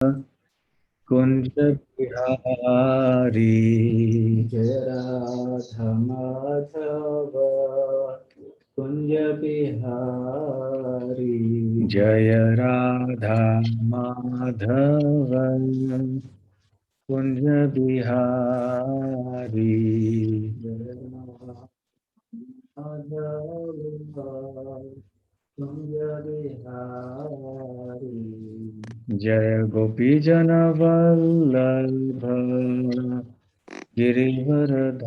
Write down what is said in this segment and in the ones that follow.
कुंज बिहारी जय राधा माधव कुंज बिहारी। जय राधा माधव कुंज बिहारी। जय राधा माधव कुंज बिहारी। जय गोपी जन वल्लभ गिरिवरधारी।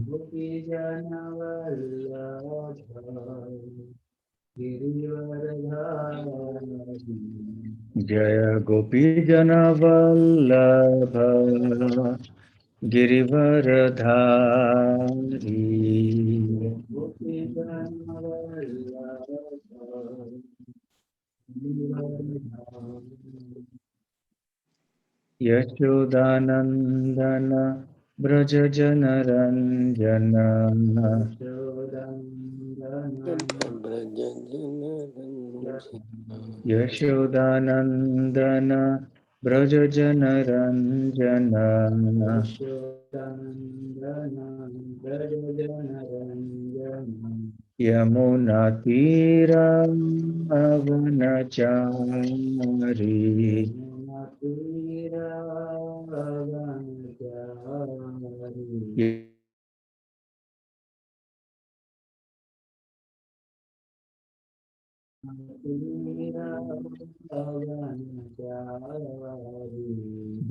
गोपी जन वल्लभ गिरिवरधारी। जय गोपी जन वल्लभ गिरिवरधारी। गोपी जन वल्लभ गिरिवरधारी। यशोदानंदन ब्रज जन रंजन। यशोदानंदन ब्रज जन रंजन। यमुना तीरावनचारी।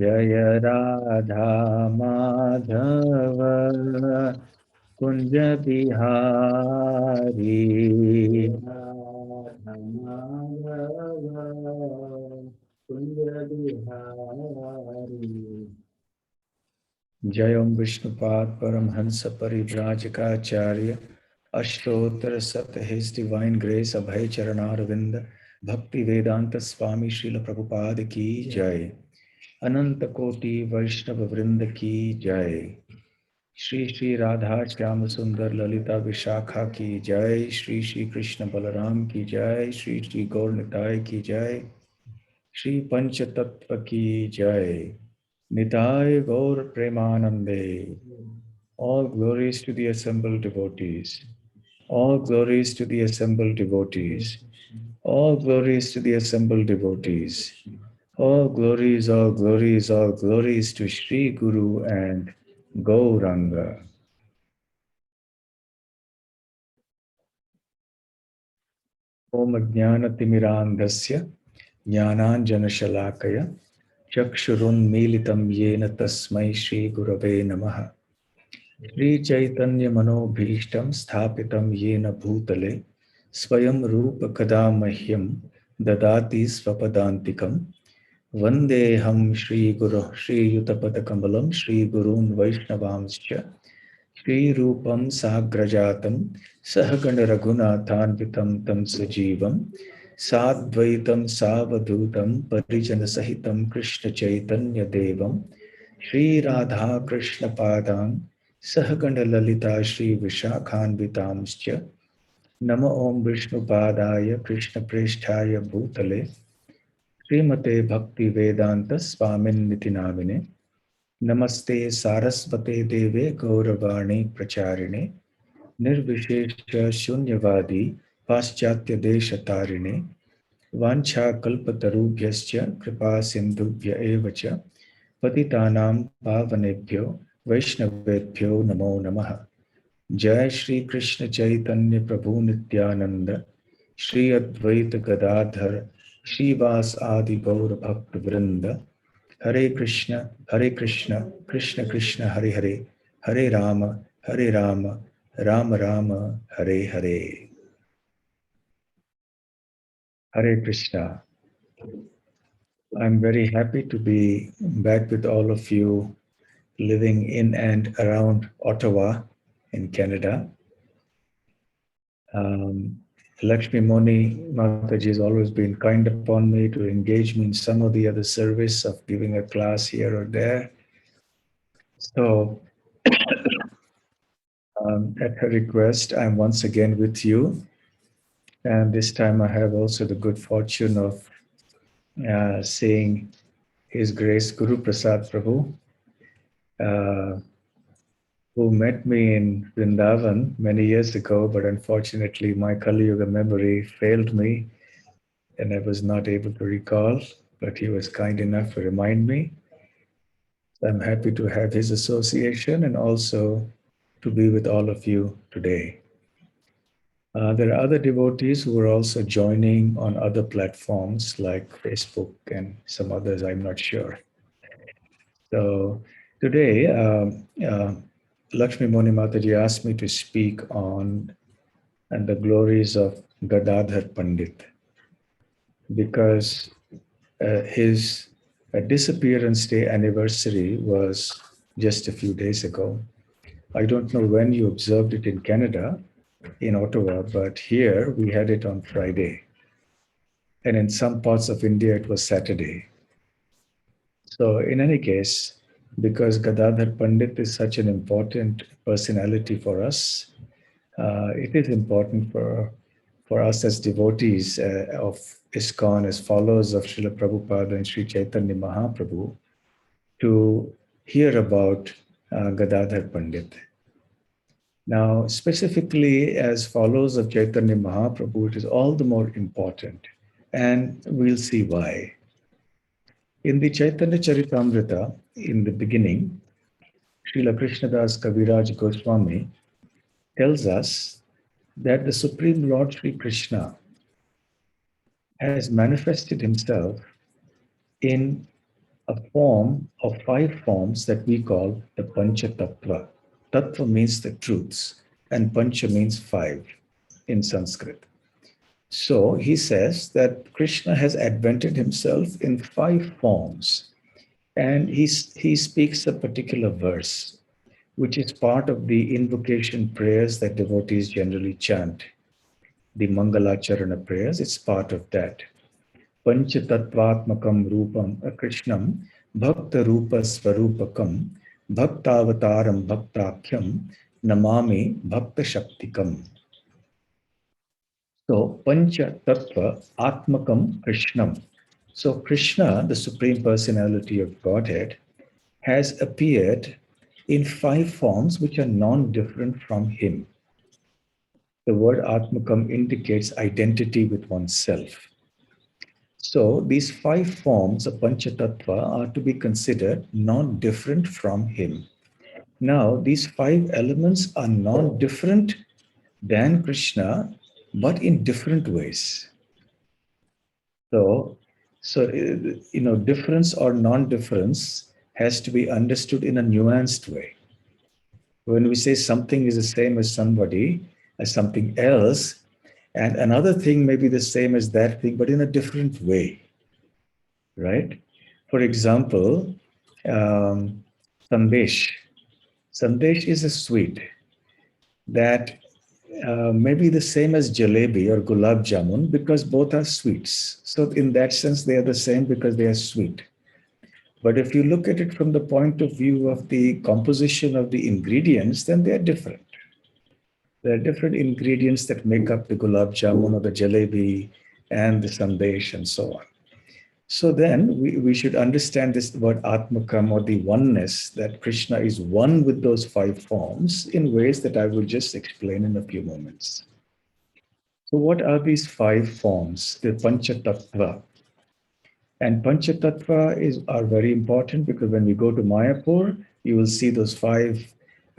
जय राधा माधव कुंज बिहारी। जय ओम विष्णुपाद परमहंस परिव्राजकाचार्य अष्टोत्तर सत हिज डिवाइन ग्रेस अभय चरणारविंद भक्ति वेदांत स्वामी श्रील प्रभुपाद की जय। अनंत कोटि वैष्णव वृंद की जय। श्री श्री राधा श्याम सुंदर ललिता विशाखा की जय। श्री श्री कृष्ण बलराम की जय। श्री श्री गौर निताय की जय। श्री पंच तत्व की जय। निताय गौर प्रेमानंदे। All glories to the assembled devotees. All glories to the assembled devotees. All glories to the assembled devotees. All glories, all glories, all glories to Sri Guru and Gauranga. Om Jnanatimirandhasya Jnananjanashalakaya Chakshurunmilitam Yena Tasmai Shri Gurave Namaha. Shri Chaitanya Manobhishtam Sthapitam Yena Bhutale Swayam Rupa Kadamahyam Dadati Swapadantikam Vandeham Shri Guru Shri Yutapadakamalam Shri Gurun Vaishnavamscha Shri Rupam Sagrajatam Sahagana Raghunathanvitam Tam Sajivam Sadvaitam Savadutam Parijana Sahitam Krishna Chaitanya Devam Shri Radha Krishna Padam Sahagana Lalita Shri Vishakhanvitamscha Nama Om Vishnu Padaya Krishna Presthaya Bhutale Srimate Bhakti Vedanta Swamin Nitinamine Namaste Sarasvate Deve Gauravani Pracharine Nirvishesha Shunyavadi Paschatya Deshatarine Vancha Kalpatarubhyascha Kripa Sindhubhya Evacha Patitanam Pavanebhyo Vaishnavebhyo Namo Namaha. Jai Shri Krishna Chaitanya Prabhu Nityananda Shri Advaita Gadadhar Shri Vas Adi Gaur Bhakta Vrinda Hare Krishna Krishna Krishna Hare Hare Hare Rama Rama Rama Hare Hare. Hare Krishna. I'm very happy to be back with all of you living in and around Ottawa in Canada. Lakshmi Moni Mataji has always been kind upon me to engage me in some of the other service of giving a class here or there. So at her request, I'm once again with you. And this time I have also the good fortune of seeing His Grace Guru Prasad Prabhu, uh, who met me in Vrindavan many years ago, but unfortunately my Kali Yuga memory failed me and I was not able to recall, but he was kind enough to remind me. So I'm happy to have his association and also to be with all of you today. There are other devotees who are also joining on other platforms like Facebook and some others, I'm not sure. So today, Lakshmi Moni Mataji asked me to speak on and the glories of Gadadhar Pandit because his disappearance day anniversary was just a few days ago. I don't know when you observed it in Canada, in Ottawa, but here we had it on Friday. And in some parts of India, it was Saturday. So, in any case, because Gadadhar Pandit is such an important personality for us, it is important for us as devotees of ISKCON, as followers of Srila Prabhupada and Sri Chaitanya Mahaprabhu, to hear about Gadadhar Pandit. Now, specifically as followers of Chaitanya Mahaprabhu, it is all the more important, and we'll see why. In the Chaitanya Charitamrita, in the beginning, Srila Krishnadas Kaviraj Goswami tells us that the Supreme Lord Sri Krishna has manifested himself in a form of 5 forms that we call the Pancha Tattva. Tattva means the truths, and Pancha means 5 in Sanskrit. So he says that Krishna has advented himself in 5 forms, and he speaks a particular verse, which is part of the invocation prayers that devotees generally chant. The Mangalacharana prayers, it's part of that. Panchatattvatmakam rupam Krishnam bhakta rupa svarupakam bhaktavataram bhaktakyam namami bhakta shaktikam. So Pancha Tattva Atmakam Krishnam. So Krishna, the Supreme Personality of Godhead, has appeared in 5 forms which are non-different from him. The word Atmakam indicates identity with oneself. So these 5 forms of Panchatattva are to be considered non-different from him. Now, these 5 elements are non-different than Krishna, but in different ways. So, difference or non-difference has to be understood in a nuanced way. When we say something is the same as somebody, as something else, and another thing may be the same as that thing, but in a different way, right? For example, Sandesh. Sandesh is a sweet that may be the same as jalebi or gulab jamun because both are sweets. So in that sense, they are the same because they are sweet. But if you look at it from the point of view of the composition of the ingredients, then they are different. There are different ingredients that make up the gulab jamun or the jalebi and the sandesh and so on. So then we should understand this word Atmakam or the oneness, that Krishna is one with those 5 forms in ways that I will just explain in a few moments. So what are these 5 forms? The Panchatattva. And Panchatattva are very important because when we go to Mayapur, you will see those 5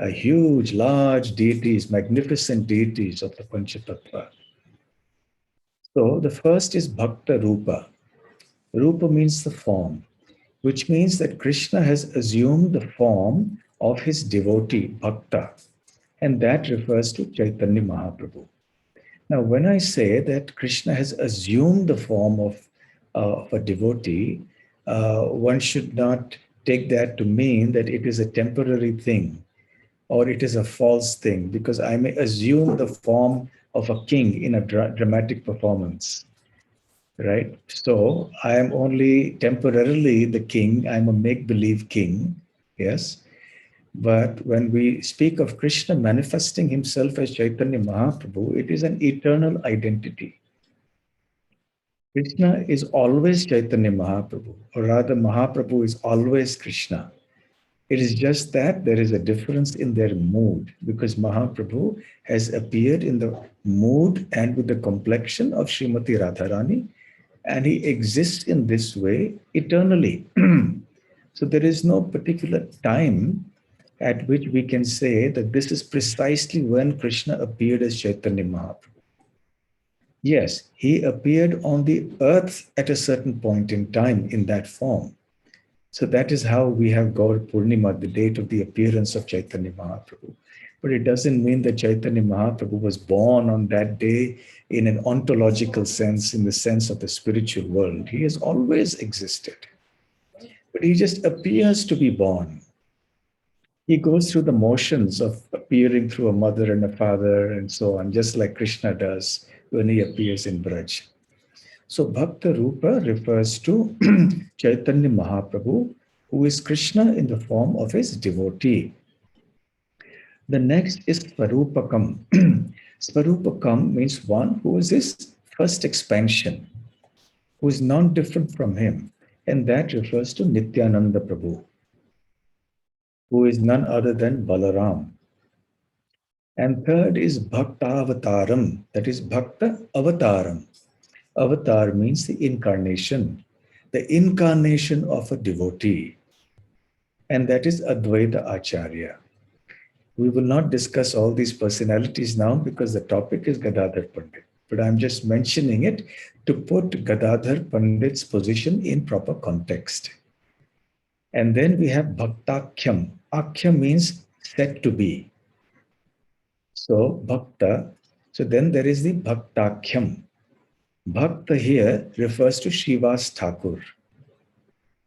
huge, large deities, magnificent deities of the Panchatattva. So the first is Bhakta Rupa. Rupa means the form, which means that Krishna has assumed the form of his devotee, Bhakta, and that refers to Chaitanya Mahaprabhu. Now, when I say that Krishna has assumed the form of a devotee, one should not take that to mean that it is a temporary thing or it is a false thing, because I may assume the form of a king in a dramatic performance, right? So I am only temporarily the king. I'm a make-believe king, yes. But when we speak of Krishna manifesting himself as Chaitanya Mahaprabhu, it is an eternal identity. Krishna is always Chaitanya Mahaprabhu, or rather, Mahaprabhu is always Krishna. It is just that there is a difference in their mood because Mahaprabhu has appeared in the mood and with the complexion of Srimati Radharani, and he exists in this way eternally. So there is no particular time at which we can say that this is precisely when Krishna appeared as Chaitanya Mahaprabhu. Yes, he appeared on the earth at a certain point in time in that form. So that is how we have Gaur Purnima, the date of the appearance of Chaitanya Mahaprabhu. But it doesn't mean that Chaitanya Mahaprabhu was born on that day in an ontological sense, in the sense of the spiritual world. He has always existed, but he just appears to be born. He goes through the motions of appearing through a mother and a father and so on, just like Krishna does when he appears in Braj. So Bhakta Rupa refers to Chaitanya Mahaprabhu, who is Krishna in the form of his devotee. The next is Swarupakam. Swarupakam means one who is his first expansion, who is non-different from him. And that refers to Nityananda Prabhu, who is none other than Balaram. And third is Bhaktavataram, that is Bhakta Avataram. Avatar means the incarnation of a devotee, and that is Advaita Acharya. We will not discuss all these personalities now because the topic is Gadadhar Pandit, but I'm just mentioning it to put Gadadhar Pandit's position in proper context. And then we have Bhaktakhyam. Akhya means said to be. So Bhakta, so then there is the Bhaktakhyam. Bhakta here refers to Srivas Thakur.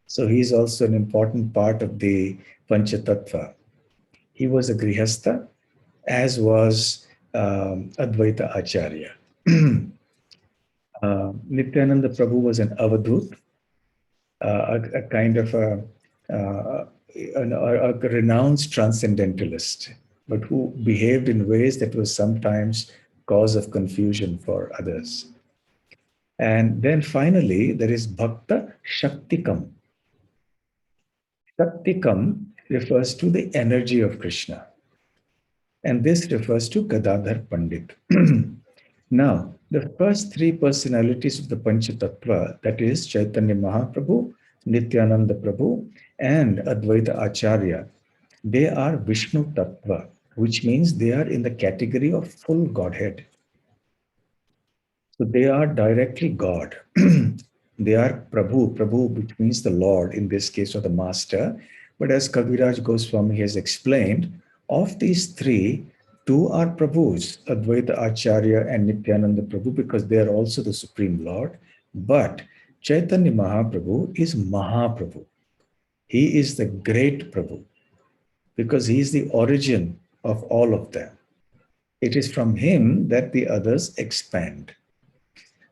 So he is also an important part of the Panchatattva. He was a Grihastha, as was Advaita Acharya. Nityananda Prabhu was an Avadhut, a kind of a renounced transcendentalist, but who behaved in ways that was sometimes cause of confusion for others. And then finally, there is Bhakta Shaktikam. Shaktikam refers to the energy of Krishna. And this refers to Gadadhar Pandit. Now, the first three personalities of the Panchatattva, that is Chaitanya Mahaprabhu, Nityananda Prabhu, and Advaita Acharya, they are Vishnu Tattva, which means they are in the category of full Godhead. So they are directly God. They are Prabhu, which means the Lord, in this case, or the Master. But as Kaviraj Goswami has explained, of these three, two are Prabhus, Advaita Acharya and Nityananda Prabhu, because they are also the Supreme Lord. But Chaitanya Mahaprabhu is Mahaprabhu. He is the great Prabhu, because he is the origin of all of them. It is from him that the others expand.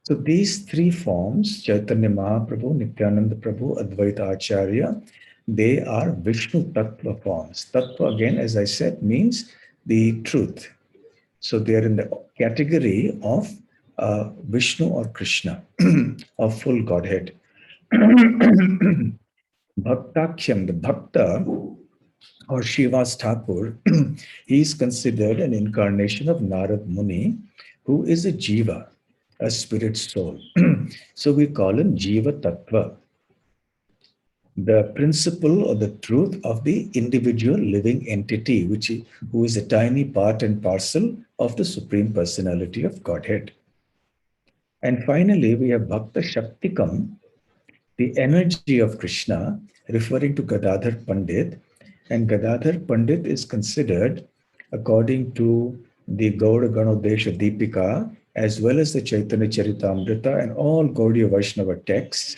So these three forms, Chaitanya Mahaprabhu, Nityananda Prabhu, Advaita Acharya, they are Vishnu Tattva forms. Tattva, again, as I said, means the truth. So they are in the category of Vishnu or Krishna, of full Godhead. Bhaktakhyam, the Bhakta or Srivas Thakur, he is considered an incarnation of Narad Muni, who is a jiva, a spirit soul. So we call him Jiva Tattva, the principle or the truth of the individual living entity, who is a tiny part and parcel of the Supreme Personality of Godhead. And finally, we have Bhakta Shaktikam, the energy of Krishna, referring to Gadadhar Pandit. And Gadadhar Pandit is considered, according to the Gaura Ganodesha Deepika, as well as the Chaitanya Charitamrita and all Gaudiya Vaishnava texts,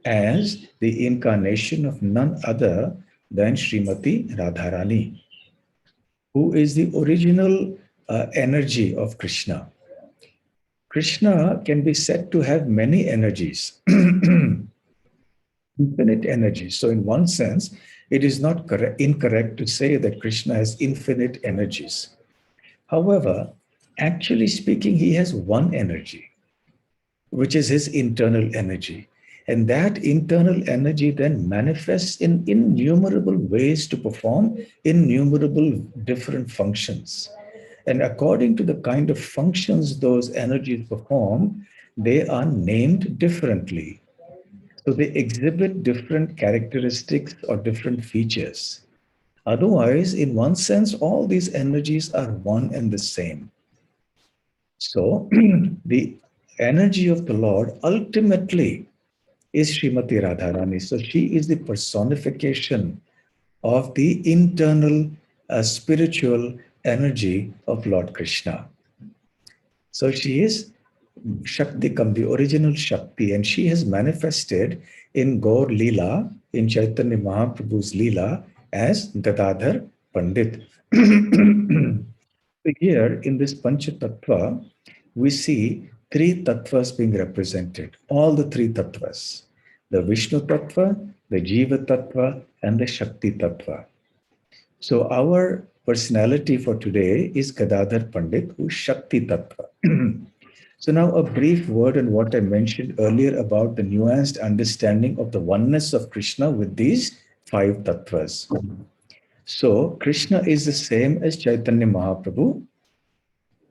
as the incarnation of none other than Srimati Radharani, who is the original energy of Krishna. Krishna can be said to have many energies, infinite energies. So in one sense, it is not incorrect to say that Krishna has infinite energies. However, actually speaking, he has one energy. which is his internal energy. And that internal energy then manifests in innumerable ways to perform innumerable different functions. And according to the kind of functions those energies perform, they are named differently. So they exhibit different characteristics or different features. Otherwise, in one sense, all these energies are one and the same. So the energy of the Lord ultimately is Srimati Radharani. So she is the personification of the internal spiritual energy of Lord Krishna. So she is Shaktikam, the original Shakti, and she has manifested in Gaur Leela, in Chaitanya Mahaprabhu's Leela, as Gadadhar Pandit. Here in this Pancha Tattva, we see three tattvas being represented, all the three tattvas, the Vishnu Tattva, the Jiva Tattva, and the Shakti Tattva. So our personality for today is Gadadhar Pandit, who is Shakti Tattva. So now a brief word on what I mentioned earlier about the nuanced understanding of the oneness of Krishna with these five tattvas. So Krishna is the same as Chaitanya Mahaprabhu,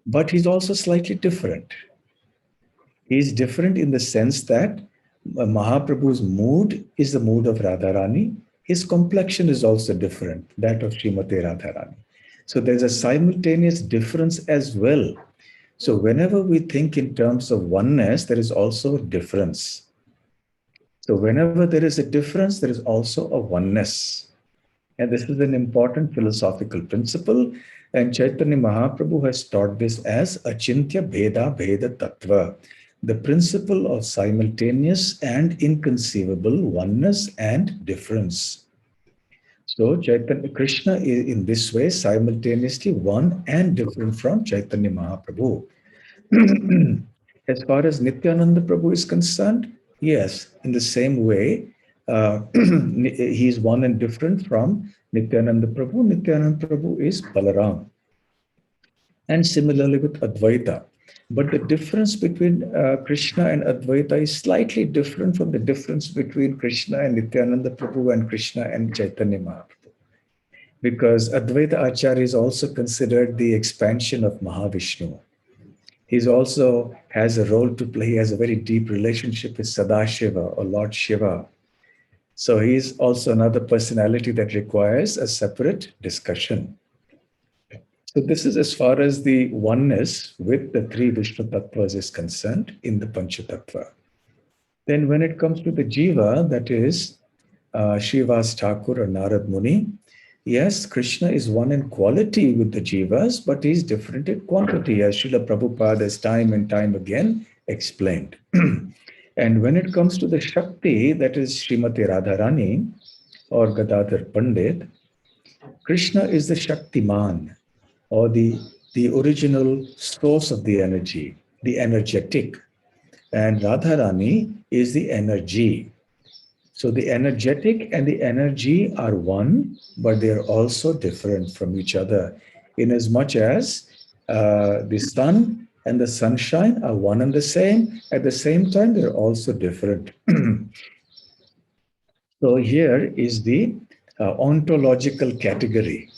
but he's also slightly different. He's different in the sense that Mahaprabhu's mood is the mood of Radharani. His complexion is also different, that of Srimati Radharani. So there's a simultaneous difference as well. So whenever we think in terms of oneness, there is also a difference. So whenever there is a difference, there is also a oneness. And this is an important philosophical principle. And Chaitanya Mahaprabhu has taught this as Achintya Bheda Bheda Tattva, the principle of simultaneous and inconceivable oneness and difference. So Chaitanya Krishna is in this way simultaneously one and different from Chaitanya Mahaprabhu. As far as Nityananda Prabhu is concerned, yes, in the same way, he is one and different from Nityananda Prabhu. Nityananda Prabhu is Balaram. And similarly with Advaita. But the difference between Krishna and Advaita is slightly different from the difference between Krishna and Nityananda Prabhu and Krishna and Chaitanya Mahaprabhu. Because Advaita Acharya is also considered the expansion of Mahavishnu. He also has a role to play. He has a very deep relationship with Sadashiva or Lord Shiva. So he's also another personality that requires a separate discussion. So this is as far as the oneness with the three Vishnu Tattvas is concerned in the Pancha Tattva. Then when it comes to the Jiva, that is Srivas Thakur or Narad Muni, yes, Krishna is one in quality with the Jivas, but he's different in quantity, as Srila Prabhupada has time and time again explained. And when it comes to the Shakti, that is Srimati Radharani or Gadadhar Pandit, Krishna is the Shaktiman, or the original source of the energy, the energetic. And Radharani is the energy. So the energetic and the energy are one, but they are also different from each other, in as much as the sun and the sunshine are one and the same. At the same time, they're also different. So here is the ontological category.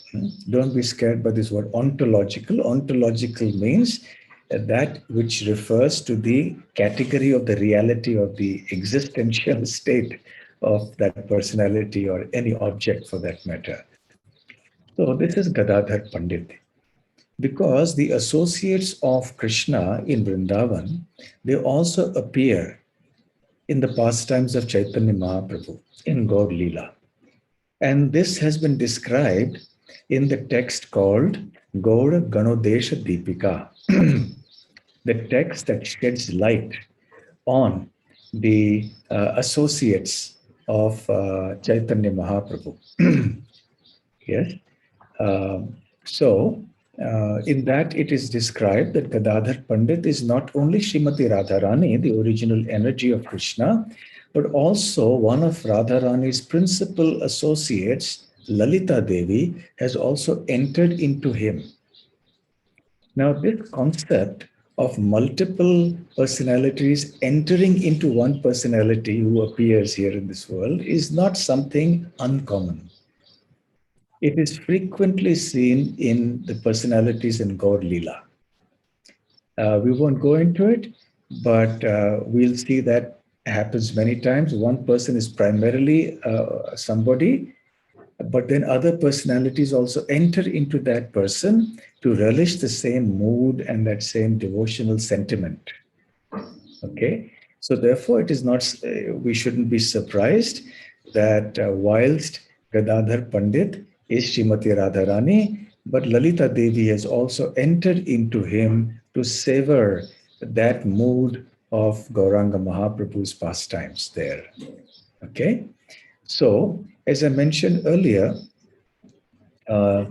Don't be scared by this word ontological. Ontological means that which refers to the category of the reality of the existential state of that personality or any object for that matter. So this is Gadadhar Pandit. Because the associates of Krishna in Vrindavan, they also appear in the pastimes of Chaitanya Mahaprabhu in Gaur Leela. And this has been described in the text called Gaur Ganodesha Deepika, the text that sheds light on the associates of Chaitanya Mahaprabhu. Yes. So, in that it is described that Gadadhar Pandit is not only Srimati Radharani, the original energy of Krishna, but also one of Radharani's principal associates, Lalita Devi, has also entered into him. Now, this concept of multiple personalities entering into one personality who appears here in this world is not something uncommon. It is frequently seen in the personalities in Gaur Leela. We won't go into it, but we'll see that happens many times. One person is primarily somebody, but then other personalities also enter into that person to relish the same mood and that same devotional sentiment. Okay, so therefore, it is not. We shouldn't be surprised that whilst Gadadhar Pandit is Srimati Radharani, but Lalita Devi has also entered into him to savor that mood of Gauranga Mahaprabhu's pastimes there. Okay, so as I mentioned earlier, uh,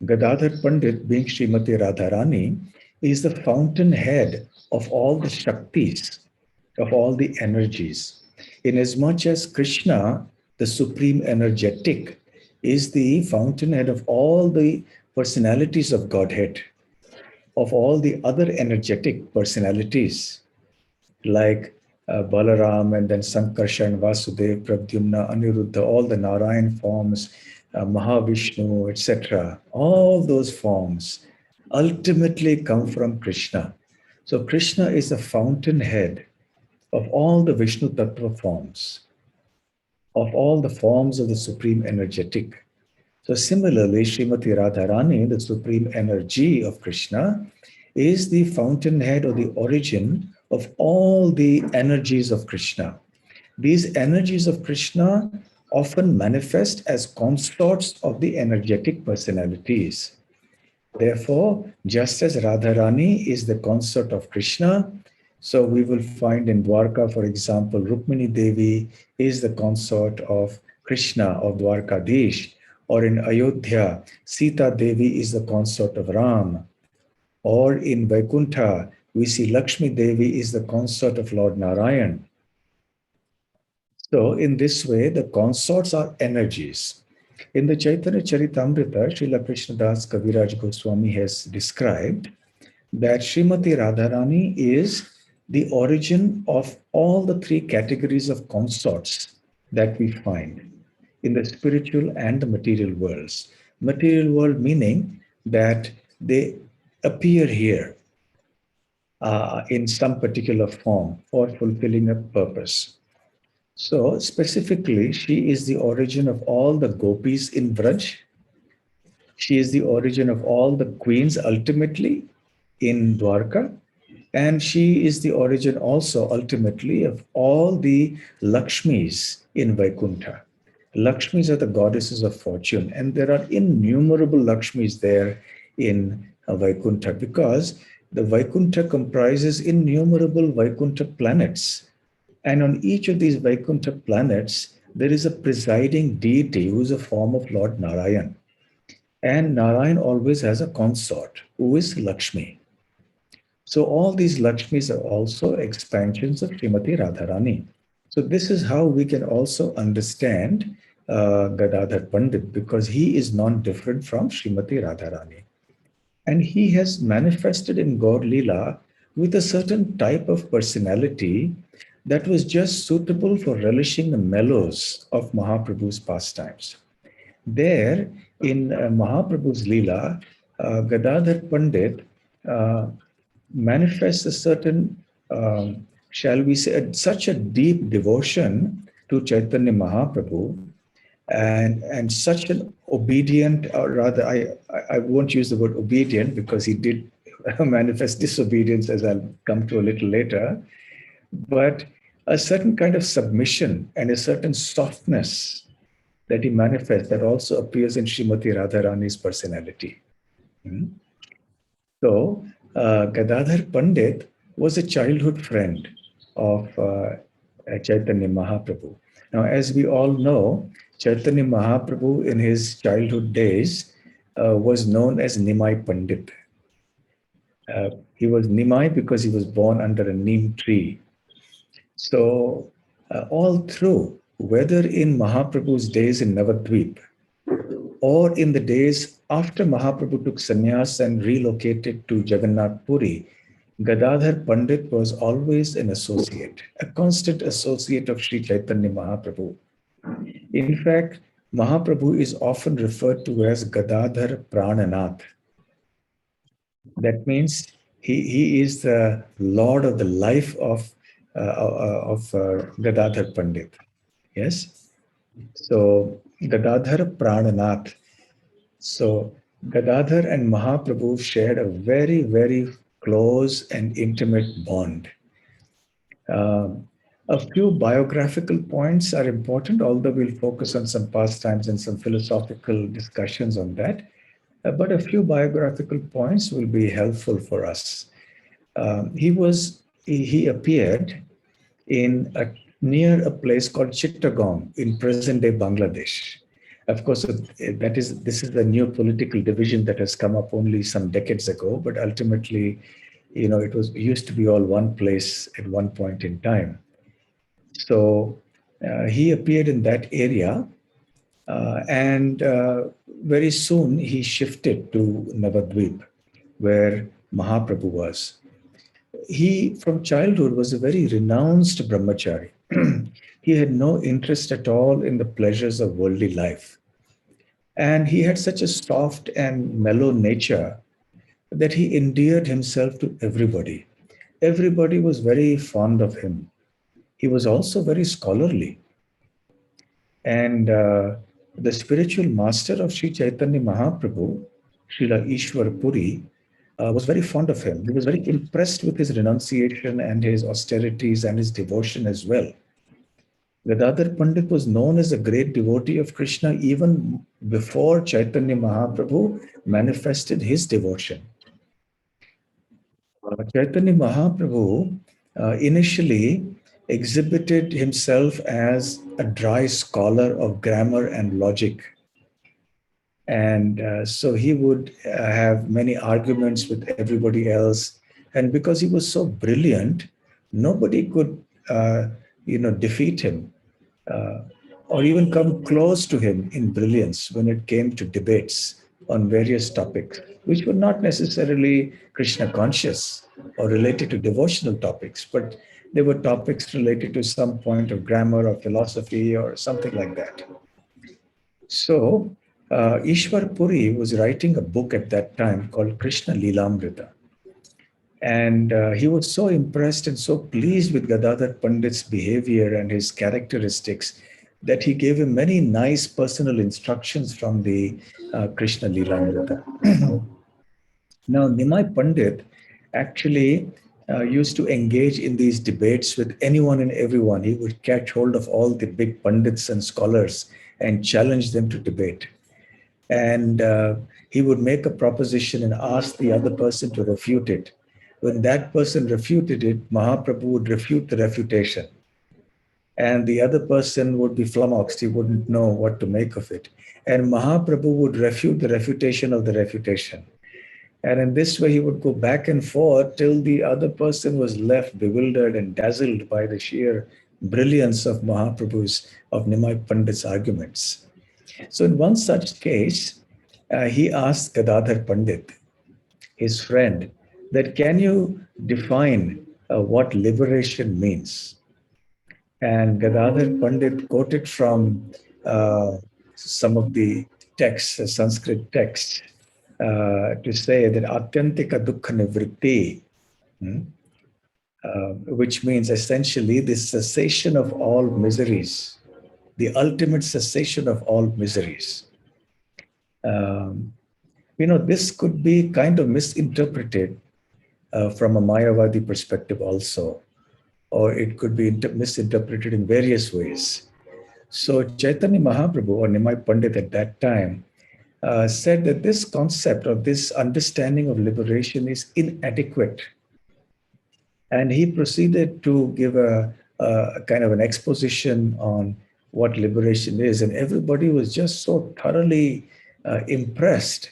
Gadadhar Pandit, being Srimati Radharani, is the fountainhead of all the Shaktis, of all the energies. Inasmuch as Krishna, the supreme energetic, is the fountainhead of all the personalities of Godhead, of all the other energetic personalities, like Balaram and then Sankarshan, Vasudev, Pradyumna, Aniruddha, all the Narayan forms, Mahavishnu, etc. All those forms ultimately come from Krishna. So Krishna is the fountainhead of all the Vishnu Tattva forms, of all the forms of the supreme energetic. So similarly, Srimati Radharani, the supreme energy of Krishna, is the fountainhead or the origin of all the energies of Krishna. These energies of Krishna often manifest as consorts of the energetic personalities. Therefore, just as Radharani is the consort of Krishna, so we will find in Dwarka, for example, Rukmini Devi is the consort of Krishna, of Dwarkadish, or in Ayodhya, Sita Devi is the consort of Ram, or in Vaikuntha, we see Lakshmi Devi is the consort of Lord Narayan. So, in this way, the consorts are energies. In the Chaitanya Charitamrita, Srila Krishnadas Kaviraj Goswami has described that Srimati Radharani is the origin of all the three categories of consorts that we find in the spiritual and the material worlds. Material world meaning that they appear here in some particular form for fulfilling a purpose. So, specifically, she is the origin of all the gopis in Braj. She is the origin of all the queens ultimately in Dwarka. And she is the origin also ultimately of all the Lakshmis in Vaikuntha. Lakshmis are the goddesses of fortune, and there are innumerable Lakshmis there in Vaikuntha because the Vaikuntha comprises innumerable Vaikuntha planets. And on each of these Vaikuntha planets, there is a presiding deity who is a form of Lord Narayan. And Narayan always has a consort who is Lakshmi. So all these Lakshmis are also expansions of Srimati Radharani. So this is how we can also understand Gadadhar Pandit because he is non-different from Srimati Radharani. And he has manifested in Gaur Leela with a certain type of personality that was just suitable for relishing the mellows of Mahaprabhu's pastimes. There, in Mahaprabhu's Leela, Gadadhar Pandit uh, manifests a certain, shall we say, such a deep devotion to Chaitanya Mahaprabhu and such an obedient, or rather, I won't use the word obedient because he did manifest disobedience, as I'll come to a little later, but a certain kind of submission and a certain softness that he manifests that also appears in Srimati Radharani's personality. So, Gadadhar Pandit was a childhood friend of Chaitanya Mahaprabhu. Now, as we all know, Chaitanya Mahaprabhu in his childhood days was known as Nimai Pandit. He was Nimai because he was born under a neem tree. So, all through, whether in Mahaprabhu's days in Navadvip or in the days after Mahaprabhu took sannyas and relocated to Jagannath Puri, Gadadhar Pandit was always an associate, a constant associate of Sri Chaitanya Mahaprabhu. In fact, Mahaprabhu is often referred to as Gadadhar Prananath. That means he is the Lord of the life of Gadadhar Pandit. Yes. So Gadadhar Prananath. So Gadadhar and Mahaprabhu shared a very, very close and intimate bond. Um, a few biographical points are important, although we'll focus on some pastimes and some philosophical discussions on that. But a few biographical points will be helpful for us. He appeared in near a place called Chittagong in present-day Bangladesh. Of course, this is the new political division that has come up only some decades ago, but ultimately, it used to be all one place at one point in time. So he appeared in that area, and very soon he shifted to Navadvip, where Mahaprabhu was. He, from childhood, was a very renounced brahmachari. He had no interest at all in the pleasures of worldly life. And he had such a soft and mellow nature that he endeared himself to everybody. Everybody was very fond of him. He was also very scholarly. And the spiritual master of Sri Chaitanya Mahaprabhu, Srila Ishwar Puri, was very fond of him. He was very impressed with his renunciation and his austerities and his devotion as well. Gadadhar Pandit was known as a great devotee of Krishna even before Chaitanya Mahaprabhu manifested his devotion. Chaitanya Mahaprabhu initially exhibited himself as a dry scholar of grammar and logic. And so he would have many arguments with everybody else. And because he was so brilliant, nobody could, defeat him uh, or even come close to him in brilliance when it came to debates on various topics, which were not necessarily Krishna conscious or related to devotional topics, but they were topics related to some point of grammar or philosophy or something like that. So, Ishwar Puri was writing a book at that time called Krishna Lilamrita. And he was so impressed and so pleased with Gadadhar Pandit's behavior and his characteristics that he gave him many nice personal instructions from the Krishna Lilamrita. Now, Nimai Pandit actually used to engage in these debates with anyone and everyone. He would catch hold of all the big Pandits and scholars and challenge them to debate. And he would make a proposition and ask the other person to refute it. When that person refuted it, Mahaprabhu would refute the refutation. And the other person would be flummoxed. He wouldn't know what to make of it. And Mahaprabhu would refute the refutation of the refutation. And in this way, he would go back and forth till the other person was left bewildered and dazzled by the sheer brilliance of of Nimai Pandit's arguments. So in one such case, he asked Gadadhar Pandit, his friend, that can you define what liberation means? And Gadadhar Pandit quoted from some of the texts, Sanskrit texts, to say that Atyantika Dukkha Nivritti, which means essentially the cessation of all miseries, the ultimate cessation of all miseries. Um, this could be kind of misinterpreted from a Mayavadi perspective also, or it could be misinterpreted in various ways. So Chaitanya Mahaprabhu or Nimai Pandit at that time said that this concept or this understanding of liberation is inadequate. And he proceeded to give a kind of an exposition on what liberation is. And everybody was just so thoroughly impressed.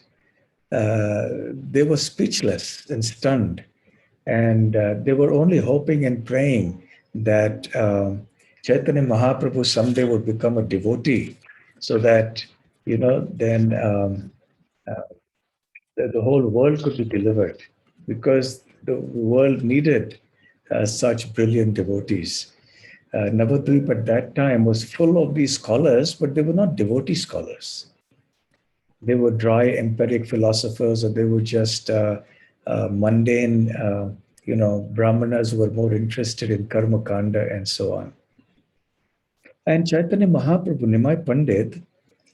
They were speechless and stunned. And they were only hoping and praying that Chaitanya Mahaprabhu someday would become a devotee so that, then the whole world could be delivered. Because the world needed such brilliant devotees. Navadvip at that time was full of these scholars, but they were not devotee scholars. They were dry empiric philosophers, or they were just mundane, brahmanas who were more interested in karma kanda and so on. And Chaitanya Mahaprabhu, Nimai Pandit,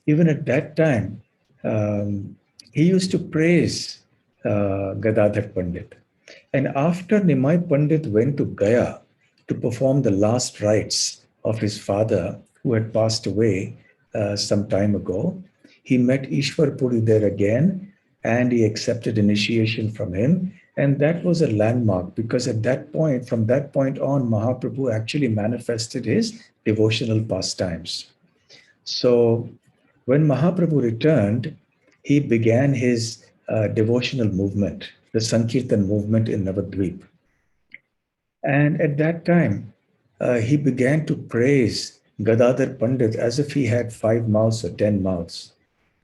even at that time, he used to praise Gadadhar Pandit. And after Nimai Pandit went to Gaya to perform the last rites of his father, who had passed away some time ago, he met Ishwar Puri there again, and he accepted initiation from him. And that was a landmark, because at that point, from that point on, Mahaprabhu actually manifested his devotional pastimes. So when Mahaprabhu returned, he began his devotional movement, the Sankirtan movement in Navadvip. And at that time, he began to praise Gadadhar Pandit as if he had 5 mouths or 10 mouths.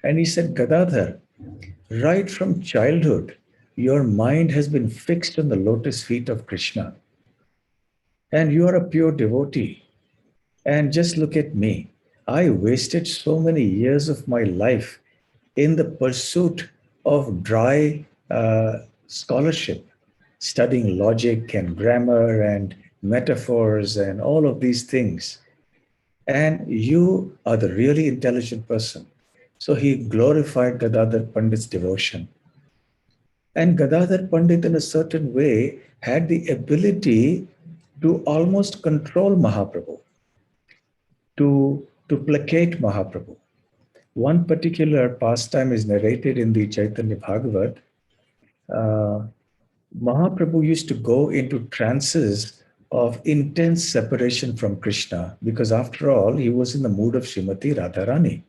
And he said, Gadadhar, right from childhood, your mind has been fixed on the lotus feet of Krishna. And you are a pure devotee. And just look at me. I wasted so many years of my life in the pursuit of dry scholarship, studying logic and grammar and metaphors and all of these things. And you are the really intelligent person. So he glorified Gadadhar Pandit's devotion. And Gadadhar Pandit, in a certain way, had the ability to almost control Mahaprabhu, to placate Mahaprabhu. One particular pastime is narrated in the Chaitanya Bhagavat. Mahaprabhu used to go into trances of intense separation from Krishna, because after all, he was in the mood of Srimati Radharani.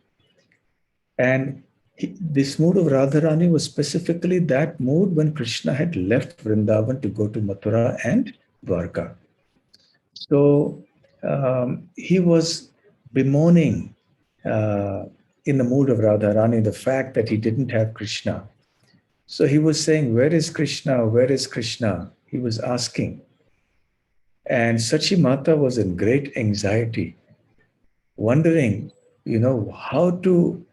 And this mood of Radharani was specifically that mood when Krishna had left Vrindavan to go to Mathura and Dwarka. So he was bemoaning in the mood of Radharani the fact that he didn't have Krishna. So he was saying, where is Krishna? Where is Krishna? He was asking. And Sachi Mata was in great anxiety, wondering, how to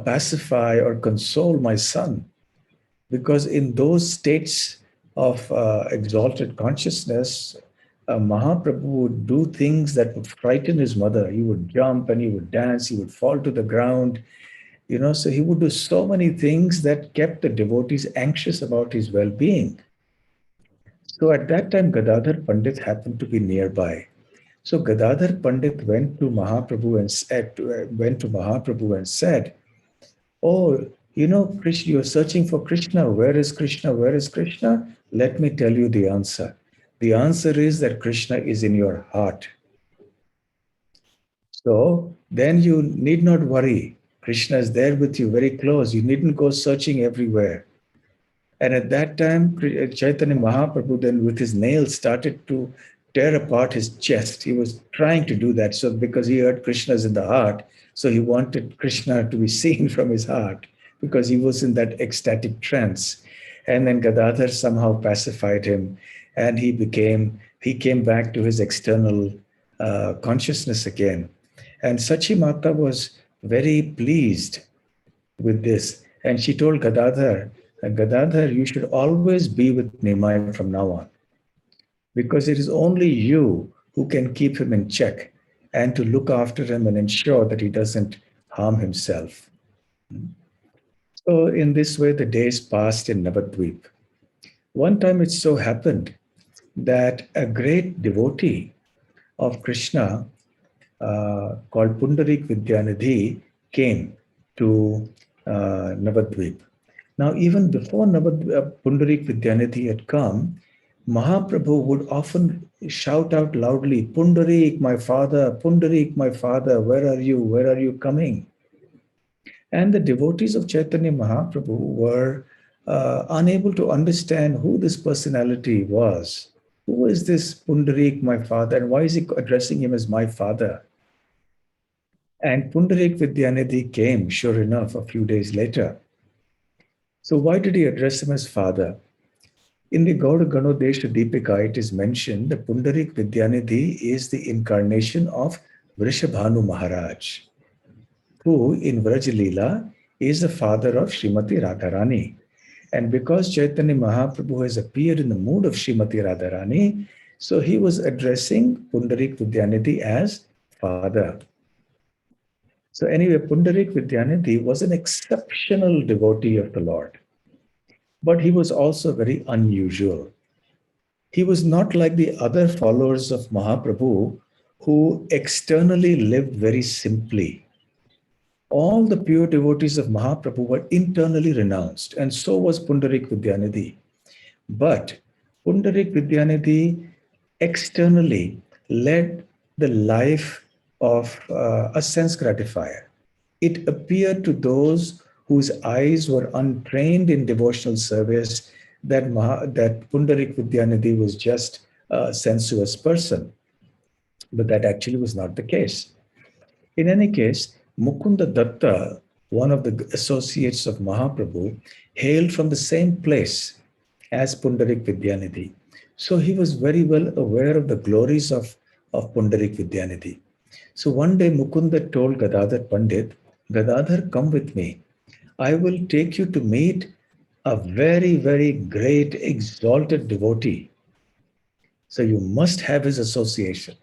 pacify or console my son. Because in those states of exalted consciousness, Mahaprabhu would do things that would frighten his mother. He would jump and he would dance, he would fall to the ground. So he would do so many things that kept the devotees anxious about his well-being. So at that time, Gadadhar Pandit happened to be nearby. So Gadadhar Pandit went to Mahaprabhu and said, oh, Krishna, you're searching for Krishna. Where is Krishna? Where is Krishna? Let me tell you the answer. The answer is that Krishna is in your heart. So then you need not worry. Krishna is there with you, very close. You needn't go searching everywhere. And at that time, Chaitanya Mahaprabhu then with his nails started to tear apart his chest. He was trying to do that. So because he heard Krishna's in the heart, so he wanted Krishna to be seen from his heart, because he was in that ecstatic trance. And then Gadadhar somehow pacified him, and he came back to his external consciousness again. And Sachi Mata was very pleased with this. And she told Gadadhar, Gadadhar, you should always be with Nimai from now on, because it is only you who can keep him in check and to look after him and ensure that he doesn't harm himself. So in this way, the days passed in Navadvip. One time it so happened that a great devotee of Krishna called Pundarik Vidyanidhi came to Navadvip. Now, even before Pundarik Vidyanidhi had come, Mahaprabhu would often shout out loudly, Pundarik, my father, where are you? Where are you coming? And the devotees of Chaitanya Mahaprabhu were unable to understand who this personality was. Who is this Pundarik, my father, and why is he addressing him as my father? And Pundarik Vidyanidhi came, sure enough, a few days later. So why did he address him as father? In the Gauda Ganodesha Deepika, it is mentioned that Pundarik Vidyanidhi is the incarnation of Vrishabhanu Maharaj, who in Vraj Leela is the father of Srimati Radharani. And because Chaitanya Mahaprabhu has appeared in the mood of Srimati Radharani, so he was addressing Pundarik Vidyanidhi as father. So anyway, Pundarik Vidyanidhi was an exceptional devotee of the Lord, but he was also very unusual. He was not like the other followers of Mahaprabhu who externally lived very simply. All the pure devotees of Mahaprabhu were internally renounced, and so was Pundarik Vidyanidhi. But Pundarik Vidyanidhi externally led the life of a sense gratifier. It appeared to those whose eyes were untrained in devotional service that Pundarik Vidyanidhi was just a sensuous person. But that actually was not the case. In any case, Mukunda Datta, one of the associates of Mahaprabhu, hailed from the same place as Pundarik Vidyanidhi. So he was very well aware of the glories of Pundarik Vidyanidhi. So one day Mukunda told Gadadhar Pandit, Gadadhar, come with me. I will take you to meet a very, very great, exalted devotee. So you must have his association.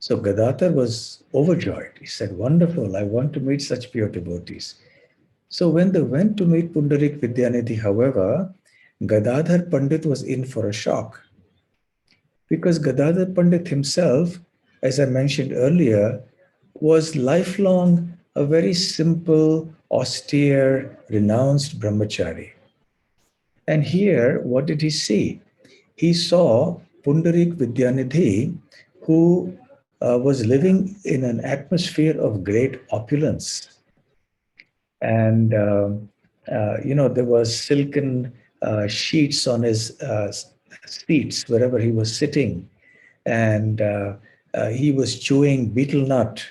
So Gadadhar was overjoyed. He said, wonderful, I want to meet such pure devotees. So when they went to meet Pundarik Vidyanidhi, however, Gadadhar Pandit was in for a shock because Gadadhar Pandit himself, as I mentioned earlier, was lifelong a very simple, austere, renounced brahmachari. And here, what did he see? He saw Pundarik Vidyanidhi, who was living in an atmosphere of great opulence. And, there was silken sheets on his seats wherever he was sitting. And he was chewing betel nut.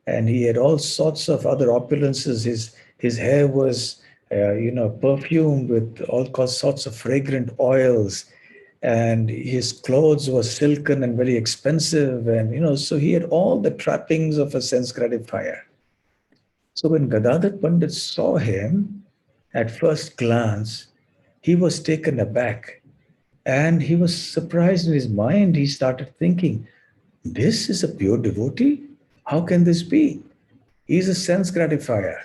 And he had all sorts of other opulences. His hair was, perfumed with all sorts of fragrant oils, and his clothes were silken and very expensive, and so he had all the trappings of a sense gratifier. So when Gadadhar Pandit saw him at first glance, he was taken aback and he was surprised. In his mind, he started thinking, this is a pure devotee? How can this be? He's a sense gratifier.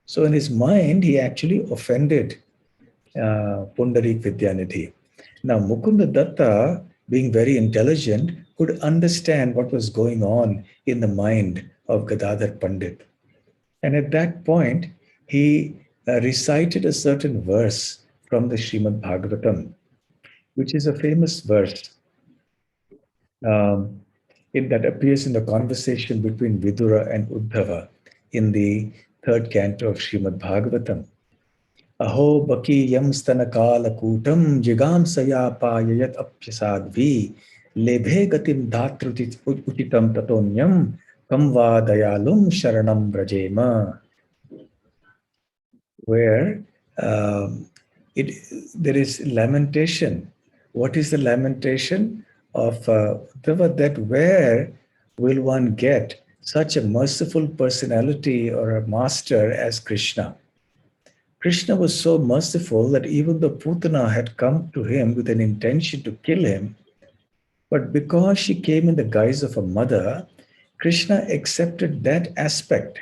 So in his mind, he actually offended Pundarik Vidyanidhi. Now, Mukunda Datta, being very intelligent, could understand what was going on in the mind of Gadadhar Pandit. And at that point, he recited a certain verse from the Srimad Bhagavatam, which is a famous verse um, that appears in the conversation between Vidura and Uddhava in the third canto of Srimad Bhagavatam. Aho baki yam stanakala kutam jigamsaya payayat apyasadvi lebhe gatim dhatrutit utitam tatonyam kamva dayalum sharanam brajema. Where it there is lamentation. What is the lamentation of Uddhava? That where will one get such a merciful personality or a master as Krishna? Krishna was so merciful that even though Putana had come to him with an intention to kill him, but because she came in the guise of a mother, Krishna accepted that aspect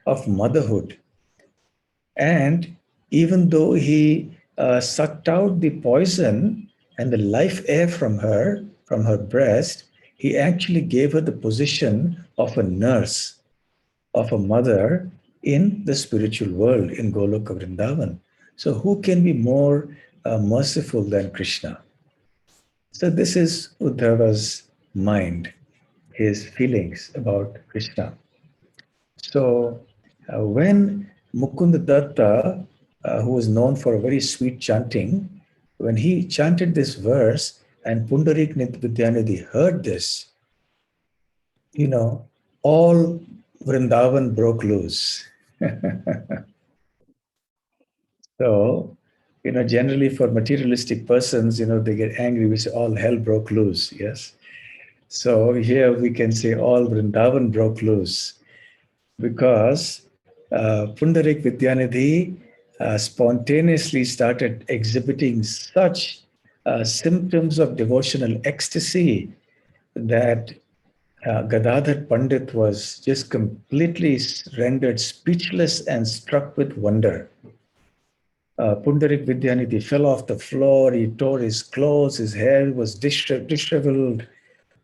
of motherhood. And even though he sucked out the poison and the life air from her breast, he actually gave her the position of a nurse, of a mother in the spiritual world in Goloka Vrindavan. So, who can be more merciful than Krishna? So, this is Uddhava's mind, his feelings about Krishna. So, when Mukunda Datta, who was known for a very sweet chanting, when he chanted this verse and Pundarik Vidyanidhi heard this, all Vrindavan broke loose. So Generally for materialistic persons, they get angry. We say all hell broke loose. Yes. So here we can say all Vrindavan broke loose because Pundarik Vidyanidhi spontaneously started exhibiting such symptoms of devotional ecstasy that Gadadhar Pandit was just completely rendered speechless and struck with wonder. Pundarik Vidyanidhi fell off the floor, he tore his clothes, his hair was disheveled,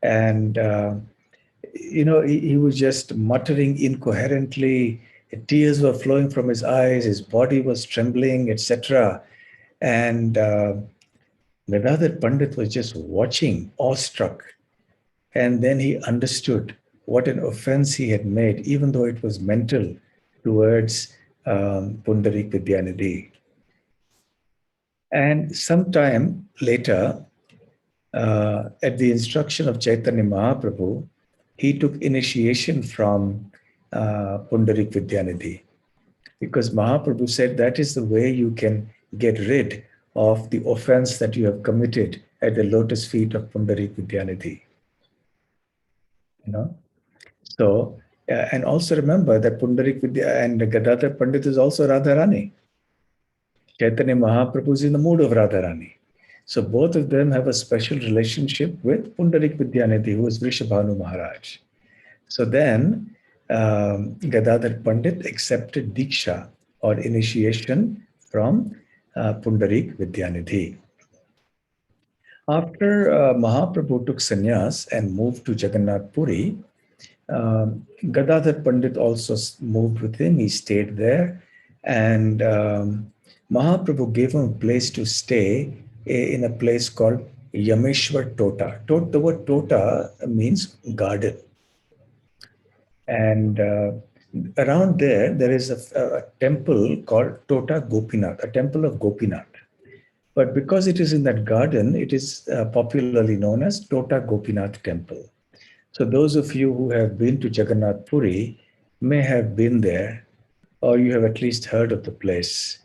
and he was just muttering incoherently. Tears were flowing from his eyes, his body was trembling, etc. And Gadadhar Pandit was just watching, awestruck. And then he understood what an offense he had made, even though it was mental, towards Pundarik Vidyanidhi. And sometime later, at the instruction of Chaitanya Mahaprabhu, he took initiation from Pundarik Vidyanidhi, because Mahaprabhu said that is the way you can get rid of the offense that you have committed at the lotus feet of Pundarik Vidyanidhi. So, and also remember that Pundarik Vidya and Gadadhar Pandit is also Radharani. Chaitanya Mahaprabhu is in the mood of Radharani. So both of them have a special relationship with Pundarik Vidyanidhi, who is Vrishabhanu Maharaj. So then Gadadhar Pandit accepted Diksha or initiation from Pundarik Vidyanidhi. After Mahaprabhu took sannyas and moved to Jagannath Puri, Gadadhar Pandit also moved with him. He stayed there, and Mahaprabhu gave him a place to stay in a place called Yameshwar Tota. The word Tota means garden. And around there is a temple called Tota Gopinath, a temple of Gopinath. But because it is in that garden, it is popularly known as Tota Gopinath Temple. So those of you who have been to Jagannath Puri may have been there, or you have at least heard of the place.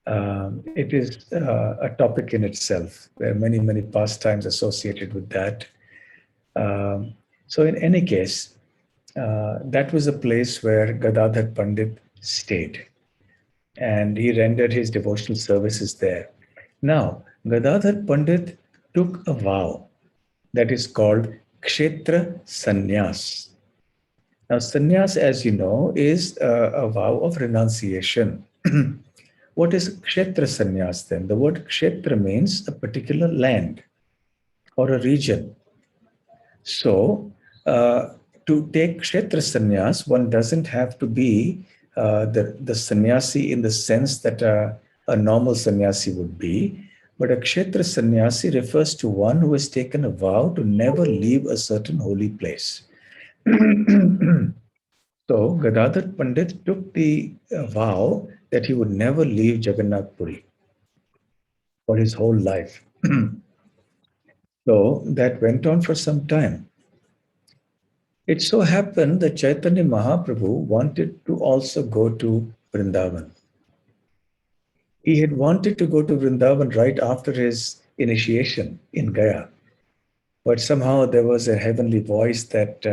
It is a topic in itself. There are many, many pastimes associated with that. So in any case, that was a place where Gadadhar Pandit stayed, and he rendered his devotional services there. Now, Gadadhar Pandit took a vow that is called Kshetra Sannyas. Now, sannyas, as you know, is a vow of renunciation. What is Kshetra Sannyas then? The word Kshetra means a particular land or a region. So, to take Kshetra Sannyas, one doesn't have to be the sannyasi in the sense that a normal sannyasi would be, but a Kshetra Sannyasi refers to one who has taken a vow to never leave a certain holy place. So Gadadhar Pandit took the vow that he would never leave Jagannath Puri for his whole life. So that went on for some time. It so happened that Chaitanya Mahaprabhu wanted to also go to Vrindavan. He had wanted to go to Vrindavan right after his initiation in Gaya. But somehow there was a heavenly voice that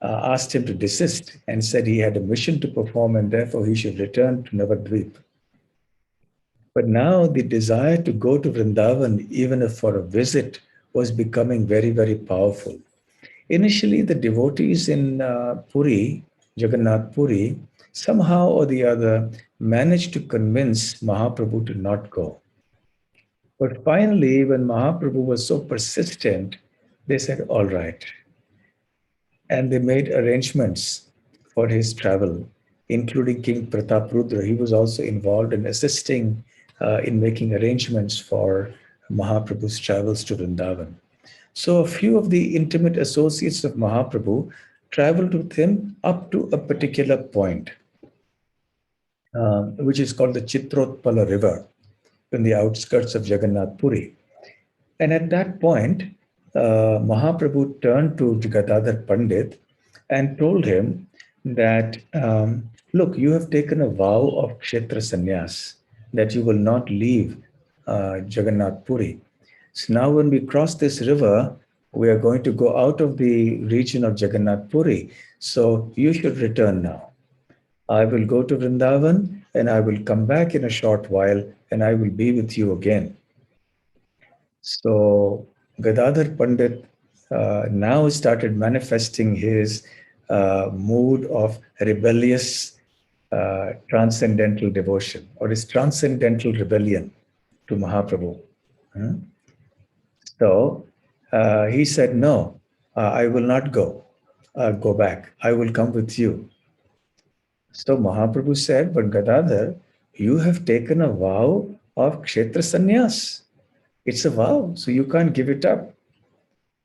asked him to desist and said he had a mission to perform and therefore he should return to Navadvip. But now the desire to go to Vrindavan, even if for a visit, was becoming very, very powerful. Initially, the devotees in Puri, Jagannath Puri, somehow or the other managed to convince Mahaprabhu to not go. But finally, when Mahaprabhu was so persistent, they said, all right. And they made arrangements for his travel, including King Pratap Rudra. He was also involved in assisting in making arrangements for Mahaprabhu's travels to Vrindavan. So a few of the intimate associates of Mahaprabhu traveled with him up to a particular point, which is called the Chitrotpala River in the outskirts of Jagannath Puri. And at that point, Mahaprabhu turned to Gadadhar Pandit and told him that, look, you have taken a vow of Kshetra Sannyas. that you will not leave Jagannath Puri. So now when we cross this river, we are going to go out of the region of Jagannath Puri. So you should return now. I will go to Vrindavan and I will come back in a short while and I will be with you again. So Gadadhar Pandit now started manifesting his mood of rebellious transcendental devotion or his transcendental rebellion to Mahaprabhu. Hmm? So he said, no, I will not go back. I will come with you. So Mahaprabhu said, but Gadadhar, you have taken a vow of Kshetra Sannyas. It's a vow, so you can't give it up.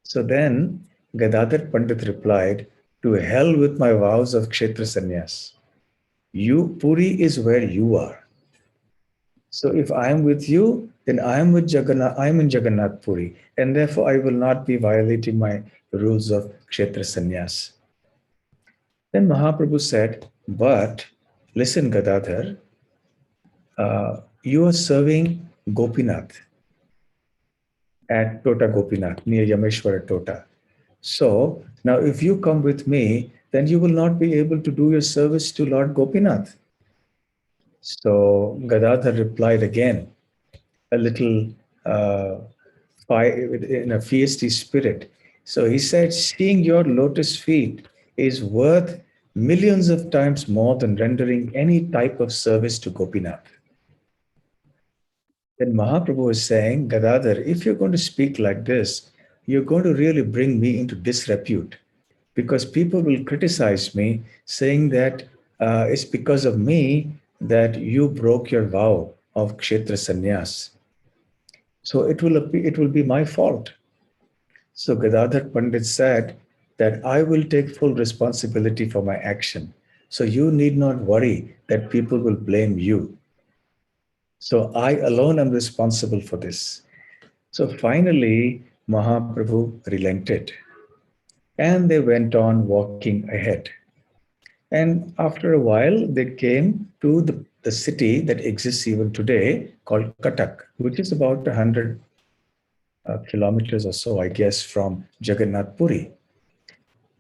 So then Gadadhar Pandit replied, to hell with my vows of Kshetra Sannyas. You, Puri is where you are. So if I am with you, then I am with Jagannath, I am in Jagannath Puri, and therefore I will not be violating my rules of Kshetra Sannyas. Then Mahaprabhu said, but listen, Gadadhar, you are serving Gopinath at Tota Gopinath, near Yameshwara Tota. So now if you come with me, then you will not be able to do your service to Lord Gopinath. So Gadadhar replied again, a little in a feisty spirit. So he said, seeing your lotus feet is worth millions of times more than rendering any type of service to Gopinath. Then Mahaprabhu is saying, Gadadhar, if you're going to speak like this, you're going to really bring me into disrepute because people will criticize me saying that it's because of me that you broke your vow of Kshetra Sannyas. So it will be my fault. So Gadadhar Pandit said that I will take full responsibility for my action. So you need not worry that people will blame you. So I alone am responsible for this. So finally, Mahaprabhu relented and they went on walking ahead. And after a while, they came to the city that exists even today called Katak, which is about 100 kilometers or so, I guess, from Jagannath Puri.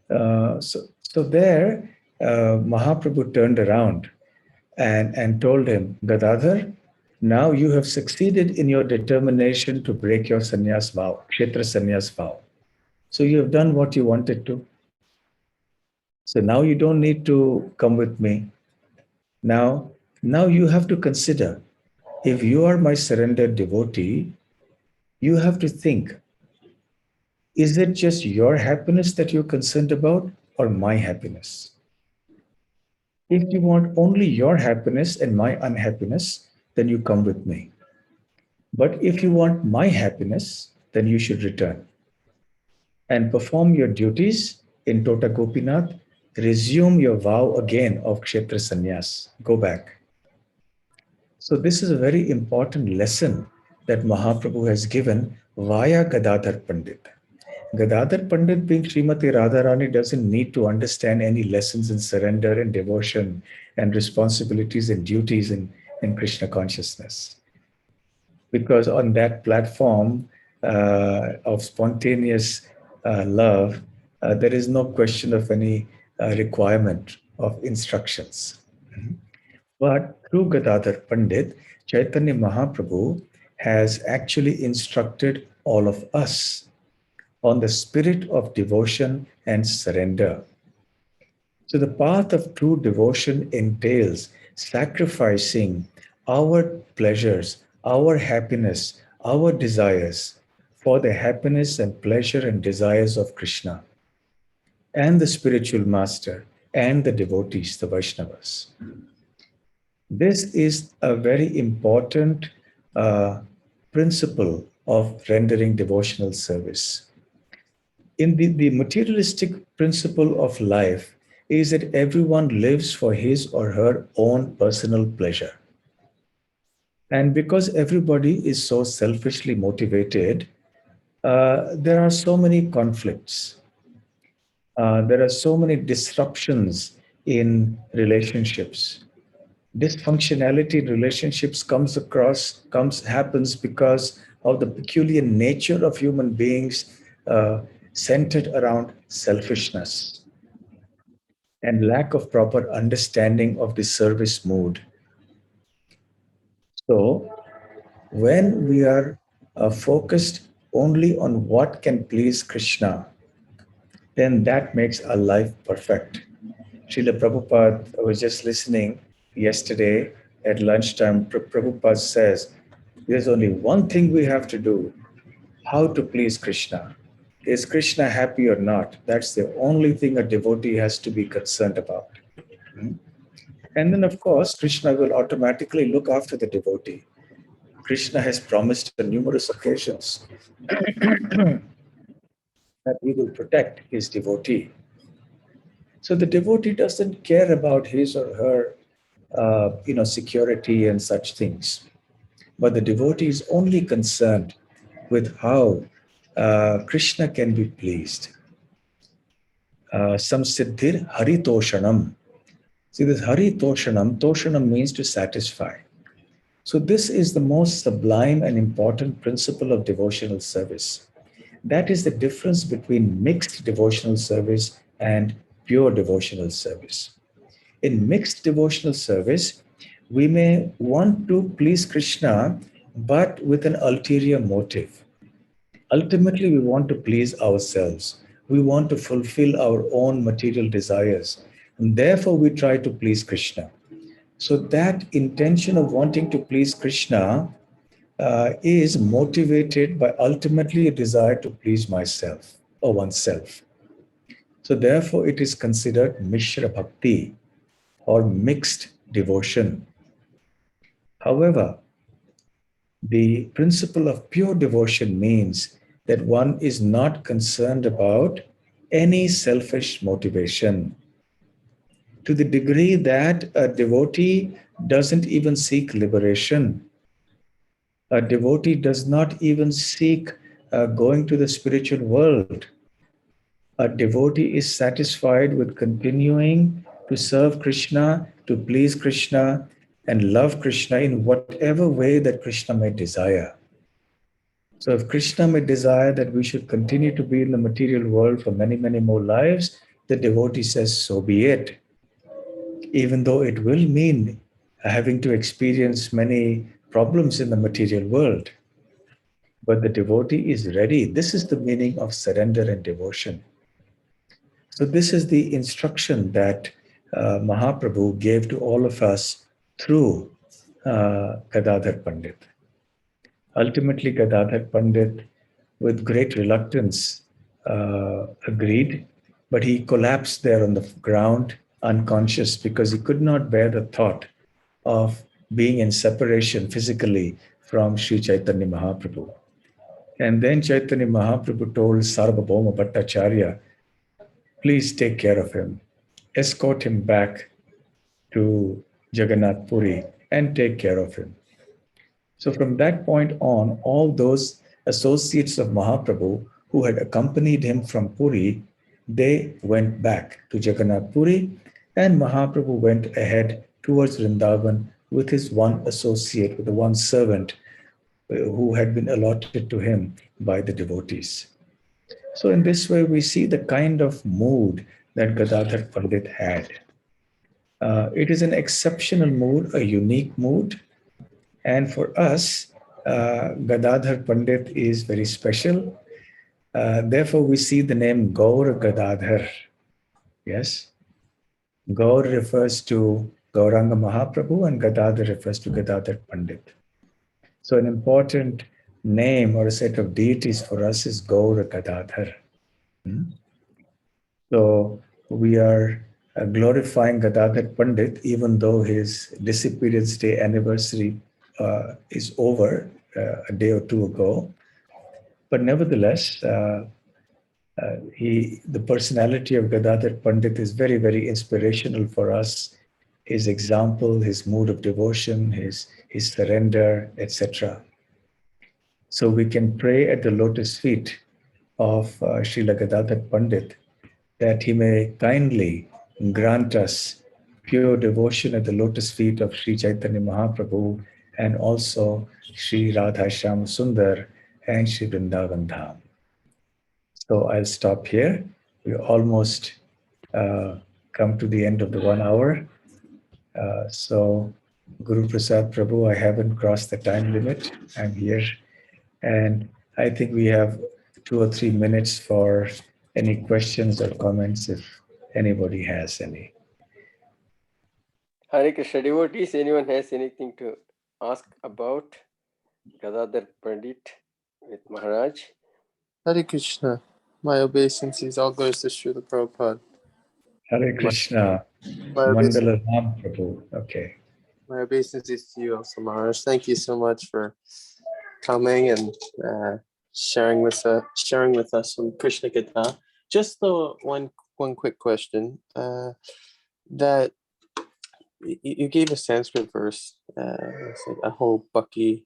So there, Mahaprabhu turned around and told him, Gadadhar, now you have succeeded in your determination to break your sannyas vow, Kshetra sannyas vow. So you have done what you wanted to. So now you don't need to come with me. Now you have to consider, if you are my surrendered devotee, you have to think, is it just your happiness that you're concerned about or my happiness? If you want only your happiness and my unhappiness, then you come with me. But if you want my happiness, then you should return and perform your duties in Tota Gopinath. Resume your vow again of Kshetra Sannyas. Go back. So this is a very important lesson that Mahaprabhu has given via Gadadhar Pandit. Gadadhar Pandit, being Srimati Radharani, doesn't need to understand any lessons in surrender and devotion and responsibilities and duties in Krishna consciousness. Because on that platform of spontaneous love, there is no question of any requirement of instructions. But through Gadadhar Pandit, Chaitanya Mahaprabhu has actually instructed all of us on the spirit of devotion and surrender. So the path of true devotion entails sacrificing our pleasures, our happiness, our desires for the happiness and pleasure and desires of Krishna and the spiritual master and the devotees, the Vaishnavas. This is a very important principle of rendering devotional service. In the materialistic principle of life is that everyone lives for his or her own personal pleasure. And because everybody is so selfishly motivated, there are so many conflicts. There are so many disruptions in relationships. Dysfunctionality in relationships happens because of the peculiar nature of human beings, centered around selfishness and lack of proper understanding of the service mood. So when we are focused only on what can please Krishna, then that makes our life perfect. Srila Prabhupada, I was just listening yesterday at lunchtime. Prabhupada says, there's only one thing we have to do: how to please Krishna. Is Krishna happy or not? That's the only thing a devotee has to be concerned about. Hmm? And then, of course, Krishna will automatically look after the devotee. Krishna has promised on numerous occasions that he will protect his devotee. So the devotee doesn't care about his or her, security and such things. But the devotee is only concerned with how Krishna can be pleased. Samsiddhir Haritoshanam. See, this Toshanam means to satisfy. So this is the most sublime and important principle of devotional service. That is the difference between mixed devotional service and pure devotional service. In mixed devotional service, we may want to please Krishna, but with an ulterior motive. Ultimately, we want to please ourselves. We want to fulfill our own material desires. And therefore, we try to please Krishna. So, that intention of wanting to please Krishna is motivated by ultimately a desire to please myself or oneself. So, therefore, it is considered Mishra Bhakti or mixed devotion. However, the principle of pure devotion means that one is not concerned about any selfish motivation, to the degree that a devotee doesn't even seek liberation. A devotee does not even seek going to the spiritual world. A devotee is satisfied with continuing to serve Krishna, to please Krishna, and love Krishna in whatever way that Krishna may desire. So, if Krishna may desire that we should continue to be in the material world for many, many more lives, the devotee says, so be it. Even though it will mean having to experience many problems in the material world. But the devotee is ready. This is the meaning of surrender and devotion. So, this is the instruction that Mahaprabhu gave to all of us through Gadadhar Pandit. Ultimately, Gadadhar Pandit, with great reluctance, agreed, but he collapsed there on the ground, unconscious, because he could not bear the thought of being in separation physically from Sri Chaitanya Mahaprabhu. And then Chaitanya Mahaprabhu told Sarvabhauma Bhattacharya, please take care of him, escort him back to Jagannath Puri and take care of him. So from that point on, all those associates of Mahaprabhu who had accompanied him from Puri, they went back to Jagannath Puri, and Mahaprabhu went ahead towards Vrindavan with his one associate, with the one servant who had been allotted to him by the devotees. So in this way, we see the kind of mood that Gadadhar Pandit had. It is an exceptional mood, a unique mood. And for us, Gadadhar Pandit is very special. Therefore, we see the name Gaur Gadadhar. Yes? Gaur refers to Gauranga Mahaprabhu and Gadadhar refers to Gadadhar Pandit. So an important name or a set of deities for us is Gaur Gadadhar. So we are glorifying Gadadhar Pandit, even though his Disappearance Day anniversary is over a day or two ago. But nevertheless, the personality of Gadadhar Pandit is very, very inspirational for us. His example, his mood of devotion, his surrender, etc. So we can pray at the lotus feet of Srila Gadadhar Pandit that he may kindly grant us pure devotion at the lotus feet of Sri Chaitanya Mahaprabhu and also Sri Radha Shyam Sundar and Sri Vrindavan Dham. So I'll stop here. We almost come to the end of the 1 hour. So Guru Prasad Prabhu, I haven't crossed the time limit. I'm here. And I think we have 2 or 3 minutes for any questions or comments if anybody has any. Hare Krishna devotees, anyone has anything to ask about Gadadhar Pandit with Maharaj? Hare Krishna. My obeisances, all goes to Srila Prabhupada. Hare Krishna. My Mandala Ram Prabhu. Okay. My obeisances to you also, Maharaj. Thank you so much for coming and sharing with us from Krishna Gita. Just one quick question. That you gave a Sanskrit verse, it's like Aho Bhakti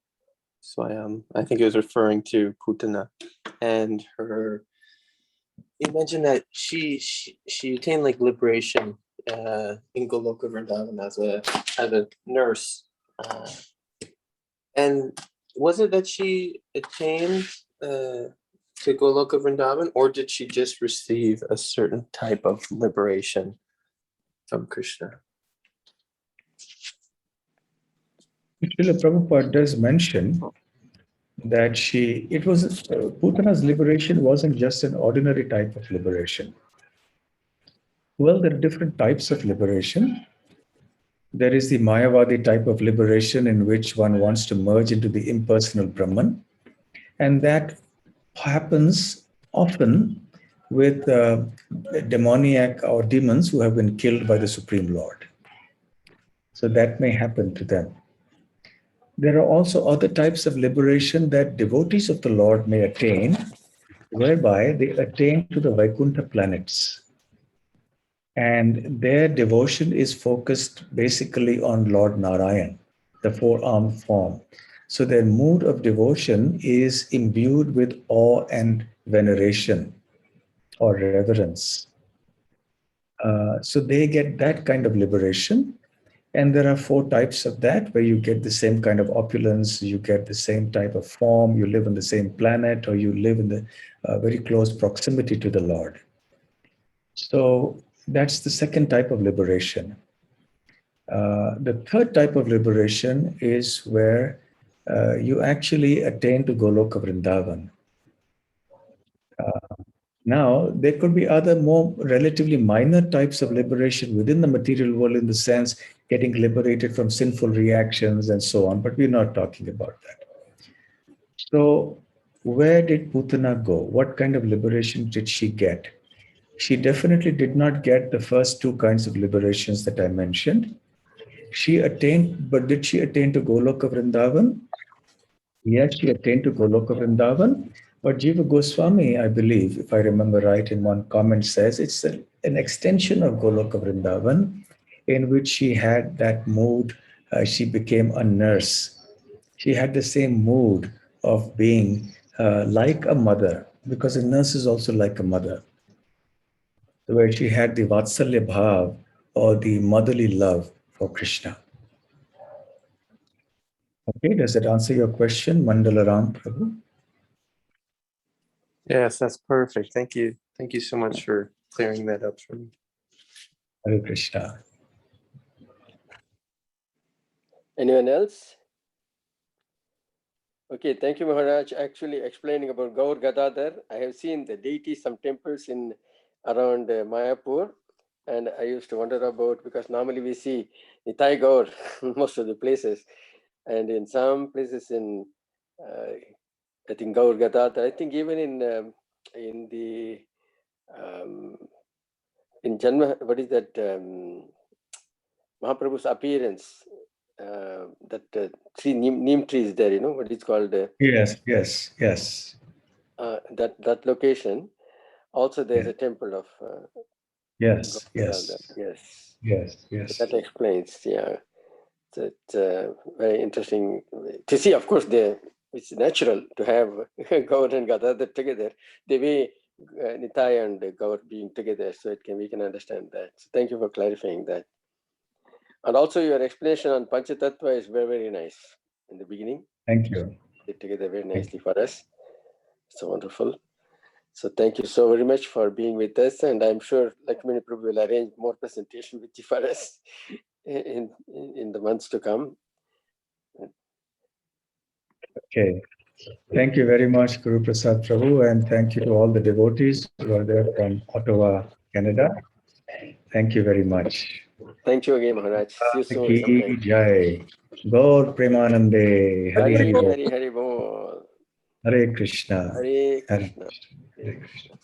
Swayam. I think it was referring to Putana and her. You mentioned that she attained like liberation in Goloka Vrindavan as a nurse, and was it that she attained to Goloka Vrindavan, or did she just receive a certain type of liberation from Krishna? Srila Prabhupada does mention that Putana's liberation wasn't just an ordinary type of liberation. Well, there are different types of liberation. There is the Mayavadi type of liberation in which one wants to merge into the impersonal Brahman. And that happens often with demoniac or demons who have been killed by the Supreme Lord. So that may happen to them. There are also other types of liberation that devotees of the Lord may attain, whereby they attain to the Vaikuntha planets. And their devotion is focused basically on Lord Narayan, the four-armed form. So their mood of devotion is imbued with awe and veneration or reverence. So they get that kind of liberation. And there are 4 types of that, where you get the same kind of opulence, you get the same type of form, you live on the same planet, or you live in the very close proximity to the Lord. So that's the second type of liberation. The third type of liberation is where you actually attain to Goloka Vrindavan. Now, there could be other more relatively minor types of liberation within the material world, in the sense getting liberated from sinful reactions and so on, but we're not talking about that. So where did Putana go? What kind of liberation did she get? She definitely did not get the first 2 kinds of liberations that I mentioned. But did she attain to Goloka Vrindavan? Yes, she attained to Goloka Vrindavan, but Jiva Goswami, I believe, if I remember right, in one comment says it's an extension of Goloka Vrindavan, in which she had that mood. She became a nurse. She had the same mood of being like a mother, because a nurse is also like a mother, where she had the Vatsalya Bhav, or the motherly love for Krishna. Okay, does that answer your question, Mandala Ram Prabhu? Yes, that's perfect. Thank you. Thank you so much for clearing that up for me. Hare Krishna. Anyone else? Okay, thank you, Maharaj. Actually, explaining about Gaur Gadadhar, I have seen the deities, some temples in around Mayapur, and I used to wonder about, because normally we see Nitai Gaur most of the places, and in some places in I think Gaur Gadadhar, I think even in Janma, what is that, Mahaprabhu's appearance, that 3 neem trees there, you know, what it's called? Yes. That location, also there's a temple of Yes. So that explains, yeah. So it's very interesting to see. Of course, it's natural to have Gaur and Gadadhar together. The way Nitai and Gaur being together, so we can understand that. So thank you for clarifying that. And also your explanation on Panchatattva is very, very nice in the beginning. Thank you. It together very nicely for us. So wonderful. So thank you so very much for being with us. And I'm sure Lakshmini Prabhu will arrange more presentation with you for us in the months to come. Okay. Thank you very much, Guru Prasad Prabhu, and thank you to all the devotees who are there from Ottawa, Canada. Thank you very much. Thank you again, Maharaj. See you soon Ki sometime. Jai. Gaur Premanande. Hari Hari Bol. Hari Bol. Hare Krishna. Hare Hare Krishna. Hare Krishna.